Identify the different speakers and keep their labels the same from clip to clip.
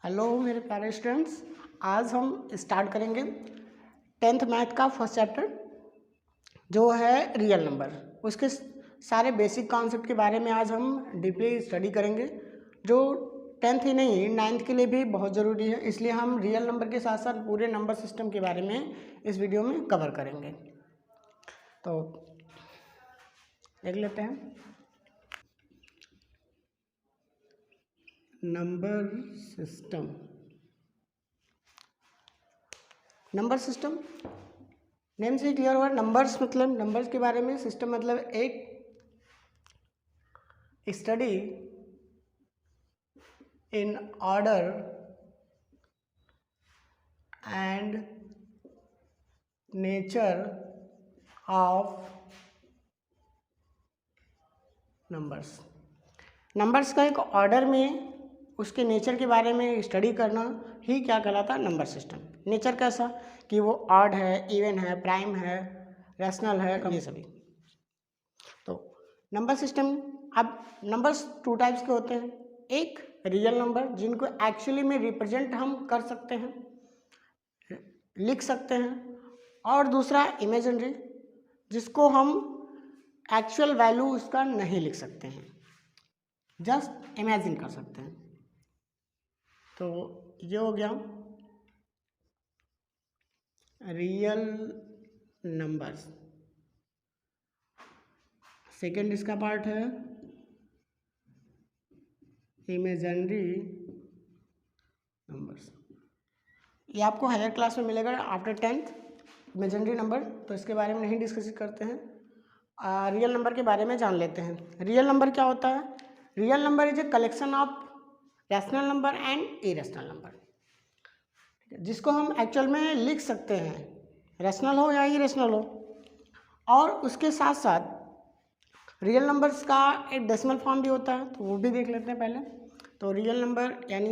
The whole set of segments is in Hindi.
Speaker 1: हेलो मेरे प्यारे स्टूडेंट्स, आज हम स्टार्ट करेंगे 10th मैथ का फर्स्ट चैप्टर जो है रियल नंबर। उसके सारे बेसिक कॉन्सेप्ट के बारे में आज हम डीपली स्टडी करेंगे, जो 10th ही नहीं 9th के लिए भी बहुत ज़रूरी है। इसलिए हम रियल नंबर के साथ साथ पूरे नंबर सिस्टम के बारे में इस वीडियो में कवर करेंगे। तो देख लेते हैं number system. Number system name से क्लियर हुआ। नंबर्स मतलब नंबर्स के बारे में, सिस्टम मतलब एक study in order and nature of numbers. Numbers का एक ऑर्डर में उसके नेचर के बारे में स्टडी करना ही क्या कहलाता है? Number system. नेचर कैसा कि वो ऑड है, इवन है, प्राइम है, रैशनल है, ये सभी। तो नंबर सिस्टम, अब नंबर्स टू टाइप्स के होते हैं। एक रियल नंबर जिनको एक्चुअली में रिप्रेजेंट हम कर सकते हैं, लिख सकते हैं, और दूसरा इमेजिनरी जिसको हम एक्चुअल वैल्यू उसका नहीं लिख सकते हैं, जस्ट इमेजिन कर सकते हैं। तो ये हो गया रियल नंबर्स। सेकेंड इसका पार्ट है इमेजिनरी नंबर्स। ये आपको हायर क्लास में मिलेगा आफ्टर 10th इमेजिनरी नंबर, तो इसके बारे में नहीं डिस्कस करते हैं। रियल नंबर के बारे में जान लेते हैं। रियल नंबर क्या होता है? Real number is a collection of rational number and irrational number, जिसको हम एक्चुअल में लिख सकते हैं, रैशनल हो या इरेशनल हो। और उसके साथ साथ रियल नंबर्स का एक डेसिमल फॉर्म भी होता है, तो वो भी देख लेते हैं पहले। तो रियल नंबर यानी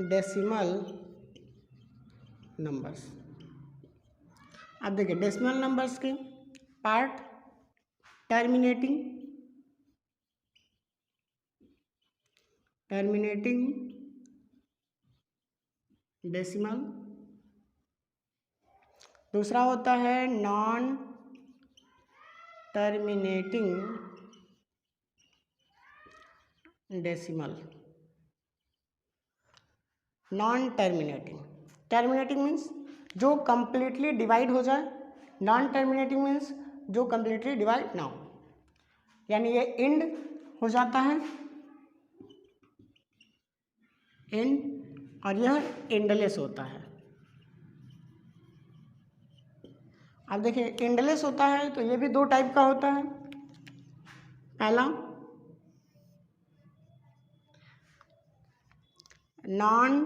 Speaker 1: डेसिमल नंबर्स। अब देखिए डेसिमल नंबर्स के पार्ट टर्मिनेटिंग डेसिमल, दूसरा होता है non terminating decimal. Non terminating means जो कंप्लीटली डिवाइड हो जाए, नॉन टर्मिनेटिंग मीन्स जो कंप्लीटली डिवाइड ना हो, यानी ये एंड हो जाता है, एंड, और यह एंडलेस होता है। अब देखिए एंडलेस होता है तो ये भी दो टाइप का होता है। पहला नॉन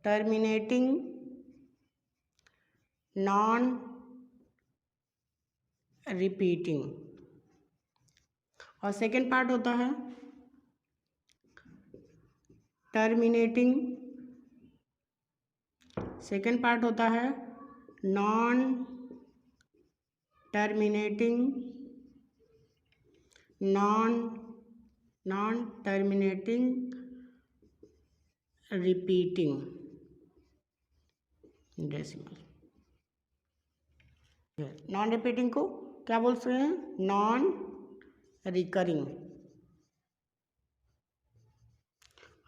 Speaker 1: टर्मिनेटिंग नॉन रिपीटिंग, और सेकेंड पार्ट होता है टर्मिनेटिंग। सेकेंड पार्ट होता है non terminating non terminating repeating decimal. Non repeating को क्या बोल सकते हैं? नॉन रिकरिंग,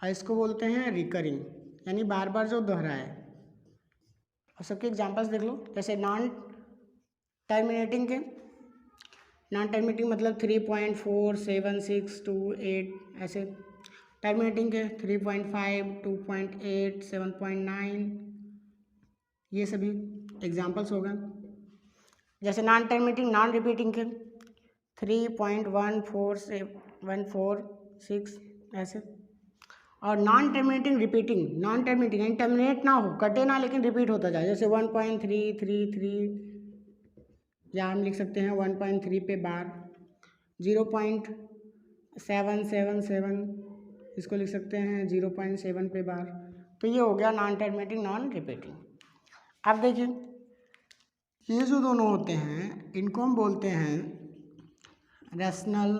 Speaker 1: और इसको बोलते हैं रिकरिंग, यानी बार बार जो दोहराए। और सबके एग्जांपल्स देख लो, जैसे नॉन टर्मिनेटिंग के, नॉन टर्मिनेटिंग मतलब 3.4, 7, 6, 2, 8 ऐसे। टर्मिनेटिंग के 3.5, 2.8, 7.9, ये सभी एग्जांपल्स हो गए। जैसे नॉन टर्मिनेटिंग नॉन रिपीटिंग के 3.14, ऐसे। और non terminating repeating, non terminating यानी टर्मिनेट ना हो, कटे ना, लेकिन रिपीट होता जाए, जैसे 1.333, या हम लिख सकते हैं 1.3 पे बार। 0.777, इसको लिख सकते हैं 0.7 पे बार। तो ये हो गया नॉन टर्मिनेटिंग नॉन रिपीटिंग। अब देखिए ये जो दोनों होते हैं इनको हम बोलते हैं rational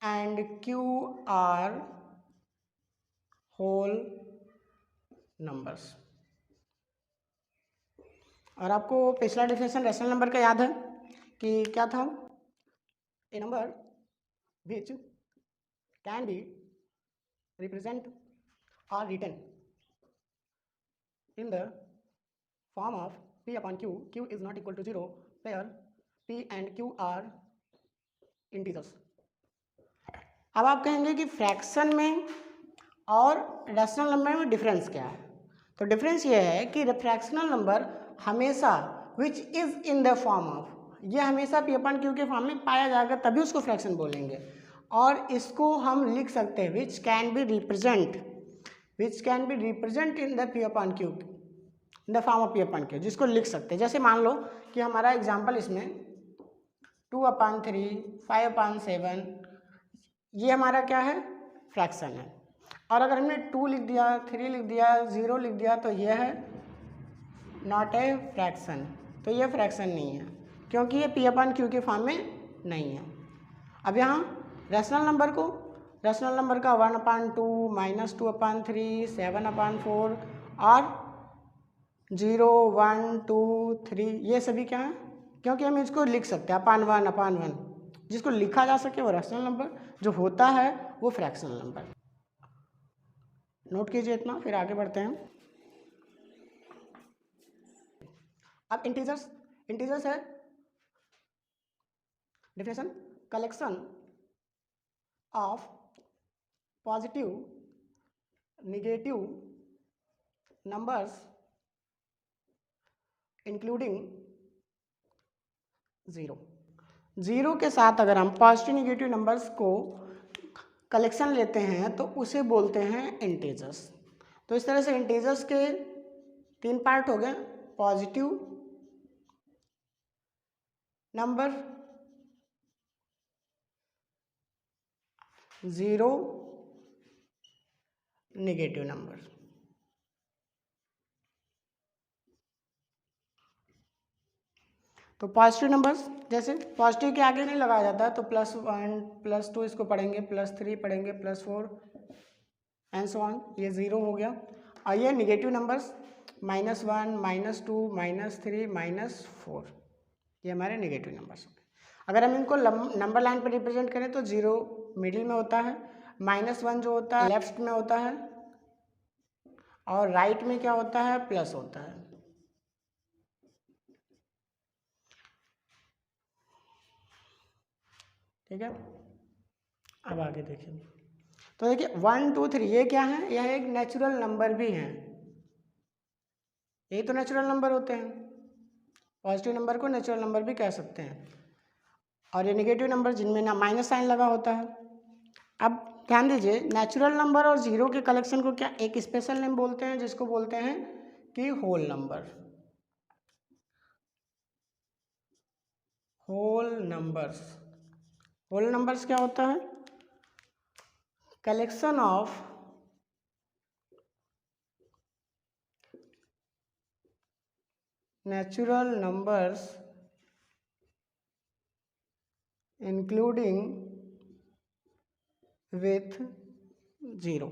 Speaker 1: and Q are whole numbers। और आपको पिछला डेफिनेशन रैशनल नंबर का याद है कि क्या था? A number which can be represent or written in the form of P upon Q, Q is not equal to 0 where P and Q are integers। अब आप कहेंगे कि फ्रैक्शन में और रैशनल नंबर में डिफरेंस क्या है? तो डिफरेंस ये है कि फ्रैक्शनल नंबर हमेशा which is in the form of, ये हमेशा P upon Q के फॉर्म में पाया जाएगा तभी उसको फ्रैक्शन बोलेंगे। और इसको हम लिख सकते हैं विच can be represent in the P upon Q, in the form of P upon Q, जिसको लिख सकते हैं। जैसे मान लो कि हमारा एग्जाम्पल इसमें 2/3, 5/7 ये हमारा क्या है? फ्रैक्शन है। और अगर हमने 2 लिख दिया, 3 लिख दिया, 0 लिख दिया तो ये है नॉट ए फ्रैक्शन, तो ये फ्रैक्शन नहीं है क्योंकि ये P upon Q के फॉर्म में नहीं है। अब यहाँ रैशनल नंबर का 1/2, -2/3, 7/4 और 0, 1, 2, 3 ये सभी क्या है? क्योंकि हम इसको लिख सकते हैं अपन 1, जिसको लिखा जा सके वो रैशनल नंबर, जो होता है वो फ्रैक्शनल नंबर। नोट कीजिए इतना, फिर आगे बढ़ते हैं। अब इंटीजर्स है definition collection of positive negative numbers including 0 के साथ अगर हम पॉजिटिव नेगेटिव नंबर्स को कलेक्शन लेते हैं तो उसे बोलते हैं इंटीजर्स। तो इस तरह से इंटीजर्स के 3 पार्ट हो गए, पॉजिटिव नंबर, 0 नेगेटिव नंबर। तो पॉजिटिव नंबर्स, जैसे पॉजिटिव के आगे नहीं लगाया जाता है तो +1, +2 इसको पढ़ेंगे, +3 पढ़ेंगे, +4 एंड सो ऑन, ये 0 हो गया। और ये नेगेटिव नंबर्स -1, -2, -3, -4 ये हमारे नेगेटिव नंबर्स हो गए। अगर हम इनको नंबर लाइन पर रिप्रेजेंट करें तो 0 मिडिल में होता है, -1 जो होता है लेफ्ट में होता है और राइट में क्या होता है? प्लस होता है। ठीक है, अब आगे देखिए। तो देखिए 1, 2, 3 ये क्या है? यह एक नेचुरल नंबर भी है, यही तो नेचुरल नंबर होते हैं। पॉजिटिव नंबर को नेचुरल नंबर भी कह सकते हैं। और ये नेगेटिव नंबर जिनमें ना माइनस साइन लगा होता है। अब ध्यान दीजिए, नेचुरल नंबर और 0 के कलेक्शन को क्या एक स्पेशल नेम बोलते हैं, जिसको बोलते हैं कि होल नंबर। होल नंबर्स क्या होता है? Collection of natural numbers including with 0।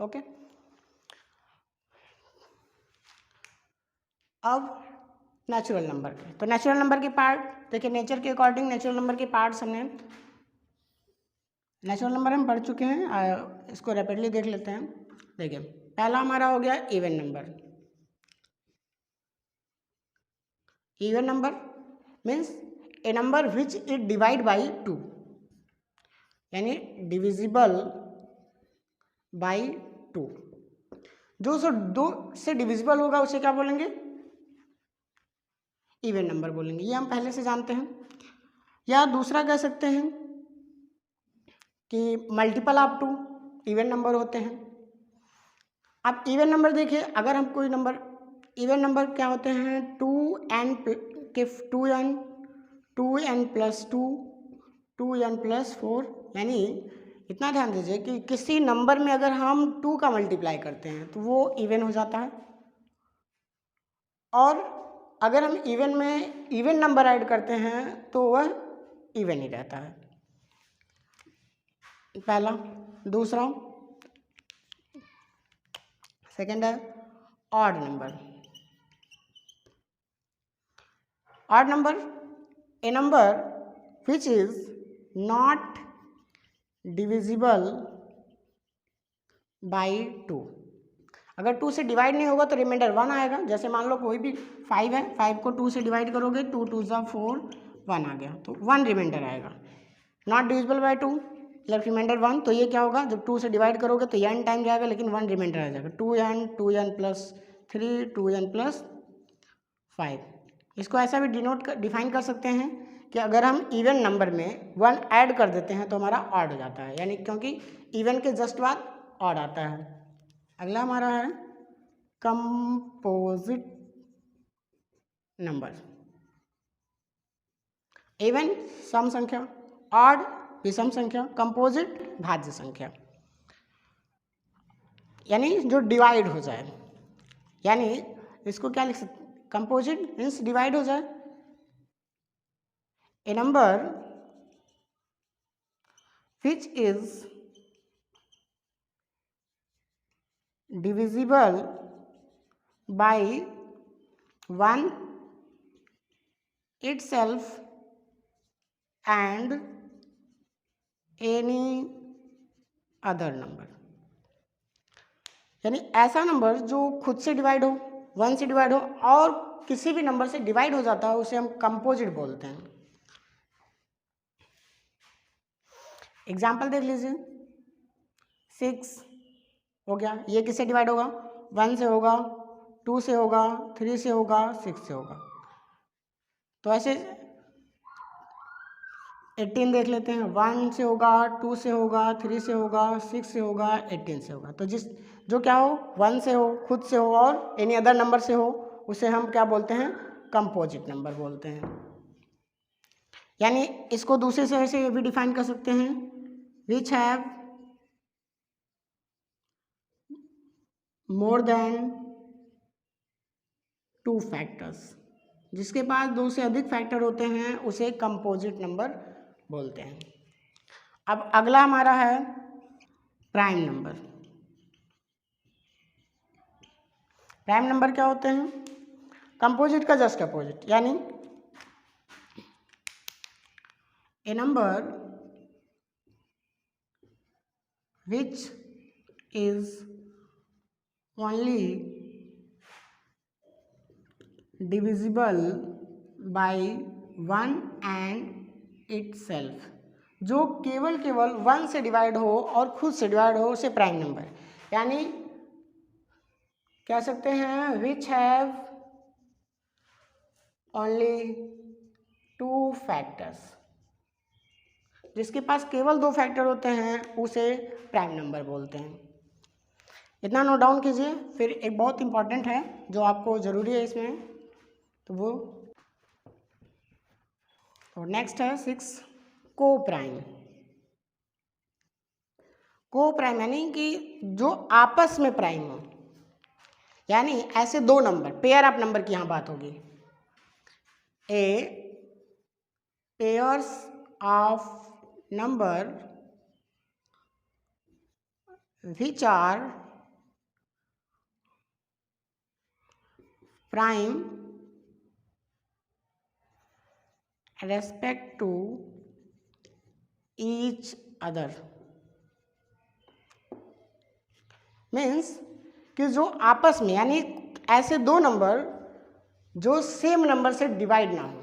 Speaker 1: Okay, अब नेचुरल नंबर के, तो नेचुरल नंबर के पार्ट देखिए, नेचर के अकॉर्डिंग नेचुरल नंबर के पार्ट्स हमने नेचुरल नंबर हम पढ़ चुके हैं, इसको रैपिडली देख लेते हैं। देखिए पहला हमारा हो गया even number. Even number means A number which it divide by 2, यानी डिविजिबल बाई 2। जो 2 से डिविजिबल होगा उसे क्या बोलेंगे? इवन नंबर बोलेंगे, ये हम पहले से जानते हैं। या दूसरा कह सकते हैं कि मल्टीपल ऑफ 2 इवन नंबर होते हैं। अब इवन नंबर देखिए, अगर हम कोई नंबर, इवन नंबर क्या होते हैं? 2n प्लस 2, 2n प्लस 4, यानी इतना ध्यान दीजिए कि किसी नंबर में अगर हम 2 का मल्टीप्लाई करते हैं तो वो इवन हो जाता है, और अगर हम इवन में इवन नंबर ऐड करते हैं तो वह इवन ही रहता है। पहला। दूसरा सेकंड है odd number. Odd number A number which is not divisible by 2। अगर 2 से डिवाइड नहीं होगा तो रिमाइंडर 1 आएगा। जैसे मान लो कोई भी 5 है, 5 को 2 से डिवाइड करोगे, 2 2 ज़ा 4, 1 आ गया, तो 1 रिमाइंडर आएगा। Not divisible by 2 left remainder 1, तो ये क्या होगा, जब 2 से डिवाइड करोगे तो n टाइम जाएगा लेकिन 1 रिमाइंडर आ जाएगा। 2n plus 3, 2n plus 5। इसको ऐसा भी डिफाइन कर सकते हैं कि अगर हम इवन नंबर में 1 ऐड कर देते हैं तो हमारा ऑड हो जाता है, यानी क्योंकि इवन के जस्ट बाद ऑड आता है। अगला हमारा है कंपोजिट नंबर। इवन सम संख्या, ऑड विषम संख्या, कंपोजिट भाज्य संख्या, यानी जो डिवाइड हो जाए। यानी इसको क्या लिख सकते, कंपोजिट मीन्स डिवाइड हो जाए। A number which is divisible by 1 itself and any other number। यानी ऐसा नंबर जो खुद से डिवाइड हो, 1 से डिवाइड हो और किसी भी नंबर से डिवाइड हो जाता है, उसे हम कंपोजिट बोलते हैं। एग्जाम्पल देख लीजिए, 6 हो गया, ये किससे डिवाइड होगा, 1 से होगा, 2 से होगा, 3 से होगा, 6 से होगा। तो ऐसे 18 देख लेते हैं, 1 से होगा, 2 से होगा, 3 से होगा, 6 से होगा, 18 से होगा। तो जो क्या हो, 1 से हो, खुद से हो और एनी अदर नंबर से हो, उसे हम क्या बोलते हैं, कंपोजिट नंबर बोलते हैं। यानी इसको दूसरे से ऐसे भी डिफाइन कर सकते हैं, which have more than 2 factors. जिसके पास 2 से अधिक फैक्टर होते हैं उसे कंपोजिट नंबर बोलते हैं। अब अगला हमारा है प्राइम नंबर। प्राइम नंबर क्या होते हैं, कंपोजिट का जस्ट अपोजिट, यानी a number which is only divisible by 1 and itself. जो केवल 1 से डिवाइड हो और खुद से डिवाइड हो उसे प्राइम नंबर, यानी कह सकते हैं विच हैव ओनली 2 फैक्टर्स। जिसके पास केवल 2 फैक्टर होते हैं उसे प्राइम नंबर बोलते हैं। इतना नोट डाउन कीजिए। फिर एक बहुत इंपॉर्टेंट है जो आपको ज़रूरी है इसमें, तो वो और नेक्स्ट है 6 को प्राइम। को प्राइम यानी कि जो आपस में प्राइम हो, यानी ऐसे 2 नंबर, पेयर ऑफ नंबर की यहाँ बात होगी। A pairs of number which are prime respect to each other। Means कि जो आपस में, यानी ऐसे 2 नंबर जो सेम नंबर से डिवाइड ना हो,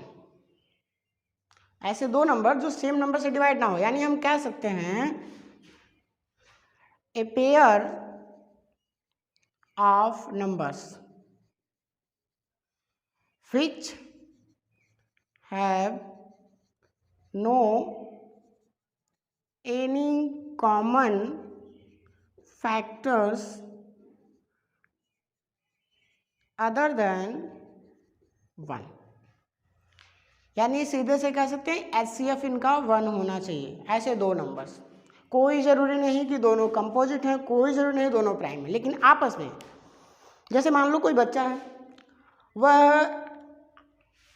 Speaker 1: ऐसे 2 नंबर जो सेम नंबर से डिवाइड ना हो, यानी हम कह सकते हैं a pair of numbers which have no any common factors other than 1। यानी सीधे से कह सकते हैं HCF इनका 1 होना चाहिए। ऐसे 2 नंबर्स, कोई ज़रूरी नहीं कि दोनों कंपोजिट हैं, कोई ज़रूरी नहीं दोनों प्राइम है, लेकिन आपस में, जैसे मान लो कोई बच्चा है, वह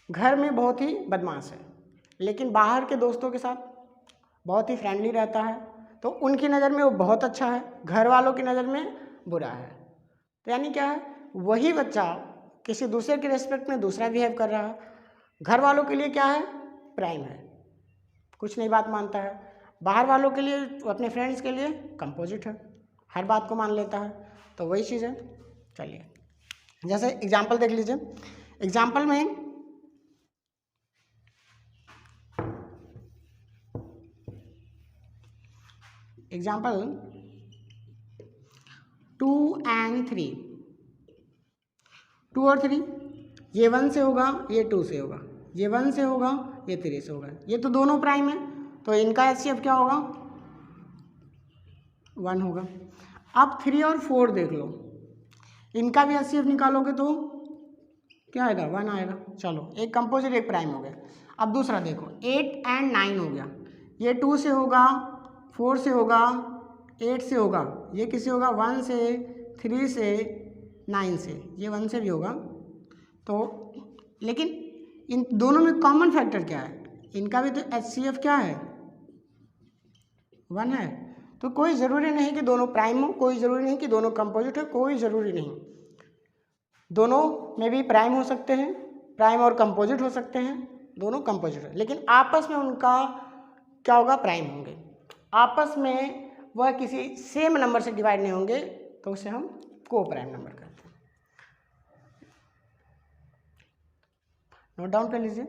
Speaker 1: घर में बहुत ही बदमाश है लेकिन बाहर के दोस्तों के साथ बहुत ही फ्रेंडली रहता है, तो उनकी नज़र में वो बहुत अच्छा है, घर वालों की नज़र में बुरा है। तो यानी क्या है, वही बच्चा किसी दूसरे के रेस्पेक्ट में दूसरा बिहेव कर रहा है, घर वालों के लिए क्या है, प्राइम है, कुछ नहीं बात मानता है, बाहर वालों के लिए, अपने फ्रेंड्स के लिए कंपोजिट है, हर बात को मान लेता है। तो वही चीज़ है। चलिए जैसे एग्जाम्पल देख लीजिए। एग्जाम्पल में एग्जाम्पल 2 and 3, 2 और 3, ये 1 से होगा, ये 2 से होगा, ये 1 से होगा, ये 3 से होगा, ये तो दोनों प्राइम है, तो इनका HCF क्या होगा, 1 होगा। अब 3 और 4 देख लो, इनका भी HCF निकालोगे तो क्या आएगा, 1 आएगा। चलो एक कंपोजिट एक प्राइम हो गया। अब दूसरा देखो 8 and 9 हो गया, ये 2 से होगा, 4 से होगा, 8 से होगा, ये किससे होगा, 1 से, 3 से, 9 से, ये 1 से भी होगा। तो लेकिन इन दोनों में कॉमन फैक्टर क्या है, इनका भी तो HCF क्या है, 1 है। तो कोई ज़रूरी नहीं कि दोनों प्राइम हो, कोई ज़रूरी नहीं कि दोनों कंपोजिट हो, कोई ज़रूरी नहीं, दोनों में भी प्राइम हो सकते हैं, प्राइम और कंपोजिट हो सकते हैं, दोनों कंपोजिट है, लेकिन आपस में उनका क्या होगा, प्राइम होंगे। आपस में वह किसी सेम नंबर से डिवाइड नहीं होंगे, तो उसे हम को प्राइम नंबर कहते हैं। नोट डाउन कर लीजिए।